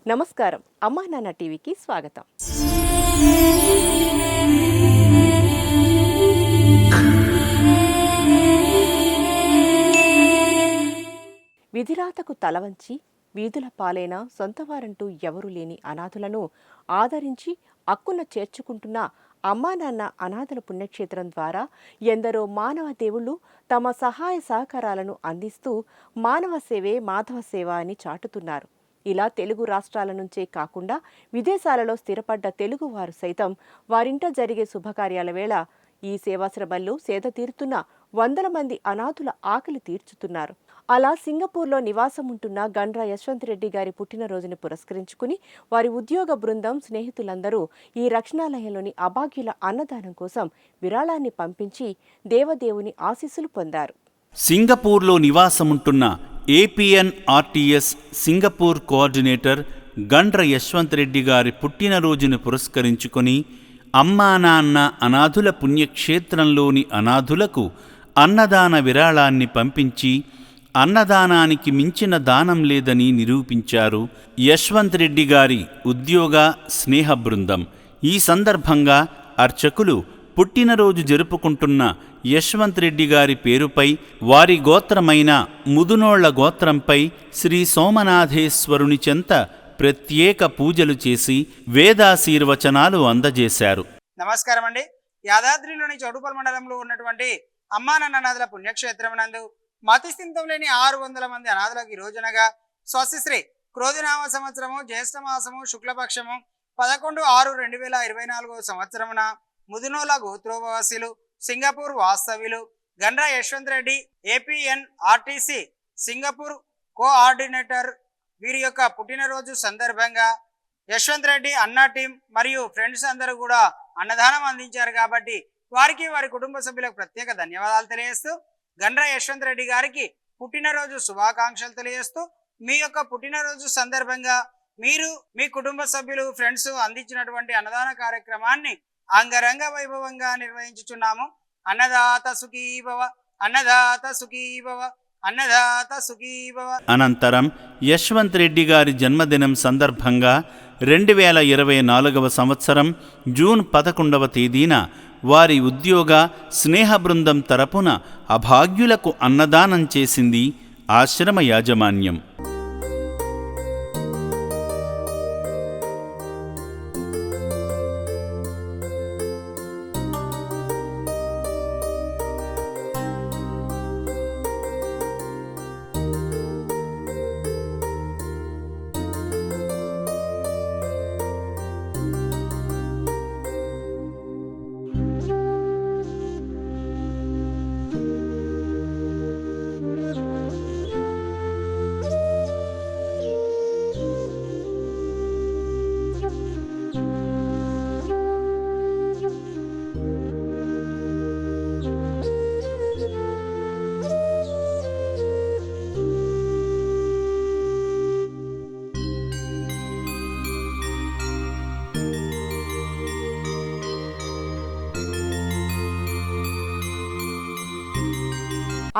నమస్కారం. అమ్మా నాన్న టీవీకి స్వాగతం. విధిరాతకు తలవంచి వీధుల పాలైన సొంతవారంటూ ఎవరూ లేని అనాథులను ఆదరించి అక్కున చేర్చుకుంటున్న అమ్మా నాన్న అనాథల పుణ్యక్షేత్రం ద్వారా ఎందరో మానవ దేవుళ్ళు తమ సహాయ సహకారాలను అందిస్తూ మానవ సేవే మాధవ సేవ అని చాటుతున్నారు. ఇలా తెలుగు రాష్ట్రాల నుంచే కాకుండా విదేశాలలో స్థిరపడ్డ తెలుగువారు సైతం వారింట జరిగే శుభకార్యాల వేళ ఈ సేవాశ్రమంలో సేద తీరుతున్న వందల మంది అనాథుల ఆకలి తీర్చుతున్నారు. అలా సింగపూర్లో నివాసం ఉంటున్న గండ్ర యశ్వంత్ రెడ్డి గారి పుట్టినరోజును పురస్కరించుకుని వారి ఉద్యోగ బృందం, స్నేహితులందరూ ఈ రక్షణాలయంలోని అభాగ్యుల అన్నదానం కోసం విరాళాన్ని పంపించి దేవదేవుని ఆశీస్సులు పొందారు. సింగపూర్లో నివాసముంటున్న ఏపీఎన్ఆర్టీఎస్ సింగపూర్ కోఆర్డినేటర్ గండ్ర యశ్వంత్ రెడ్డి గారి పుట్టినరోజును పురస్కరించుకొని అమ్మా నాన్న అనాథుల పుణ్యక్షేత్రంలోని అనాథులకు అన్నదాన విరాళాన్ని పంపించి అన్నదానానికి మించిన దానం లేదని నిరూపించారు యశ్వంత్ రెడ్డి గారి ఉద్యోగ స్నేహ బృందం. ఈ సందర్భంగా అర్చకులు పుట్టినరోజు జరుపుకుంటున్న యశ్వంత్ రెడ్డి గారి పేరుపై, వారి గోత్రమైన ముదునోళ్ల గోత్రంపై శ్రీ సోమనాథేశ్వరుని చెంత ప్రత్యేక పూజలు చేసి వేదాశీర్వచనాలు అందజేశారు. నమస్కారం అండి. యాదాద్రిలోని చౌటుపల్ మండలంలో ఉన్నటువంటి అమ్మా నాన్న అనాథుల పుణ్యక్షేత్రం నందు మతిస్థితం లేని 600 మంది అనాథులకు ఈ రోజునగా స్వస్తిశ్రీ క్రోధినామ సంవత్సరము జ్యేష్ఠమాసము శుక్లపక్షము 11/6/2024 సంవత్సరమున ముదునోల గోత్రోపవాసీలు, సింగపూర్ వాస్తవ్యులు గండ్ర యశ్వంత్ రెడ్డి ఏపీఎన్ఆర్టీసీ సింగపూర్ కోఆర్డినేటర్ వీరి యొక్క పుట్టినరోజు సందర్భంగా యశ్వంత్ రెడ్డి అన్నా టీం మరియు ఫ్రెండ్స్ అందరూ కూడా అన్నదానం అందించారు. కాబట్టి వారికి, వారి కుటుంబ సభ్యులకు ప్రత్యేక ధన్యవాదాలు తెలియజేస్తూ గండ్ర యశ్వంత్ రెడ్డి గారికి పుట్టినరోజు శుభాకాంక్షలు తెలియజేస్తూ మీ యొక్క పుట్టినరోజు సందర్భంగా మీరు, మీ కుటుంబ సభ్యులు, ఫ్రెండ్స్ అందించినటువంటి అన్నదాన కార్యక్రమాన్ని అంగరంగ వైభవంగా నిర్వహించుచున్నాము. అన్నదాత సుఖీభవ, అన్నదాత సుఖీభవ, అన్నదాత సుఖీభవ. అనంతరం యశ్వంత్ రెడ్డి గారి జన్మదినం సందర్భంగా 2024 సంవత్సరం జూన్ 11వ తేదీన వారి ఉద్యోగ స్నేహ బృందం తరపున అభాగ్యులకు అన్నదానం చేసింది ఆశ్రమ యాజమాన్యం.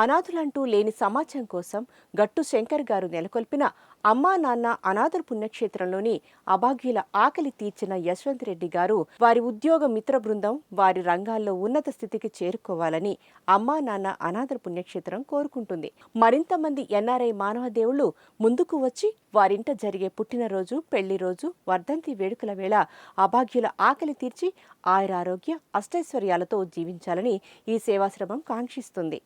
అనాథులంటూ లేని సమాజం కోసం గట్టు శంకర్ గారు నెలకొల్పిన అమ్మా నాన్న అనాథల పుణ్యక్షేత్రంలోని అభాగ్యుల ఆకలి తీర్చిన యశ్వంత్ రెడ్డి గారు వారి ఉద్యోగ మిత్ర బృందం వారి రంగాల్లో ఉన్నత స్థితికి చేరుకోవాలని అమ్మా నాన్న అనాథల పుణ్యక్షేత్రం కోరుకుంటుంది. మరింత మంది ఎన్ఆర్ఐ మానవ దేవుళ్ళు ముందుకు వచ్చి వారింట జరిగే పుట్టినరోజు, పెళ్లి రోజు, వర్ధంతి వేడుకల వేళ అభాగ్యుల ఆకలి తీర్చి ఆయురారోగ్య అష్టైశ్వర్యాలతో జీవించాలని ఈ సేవాశ్రమం కాంక్షిస్తుంది.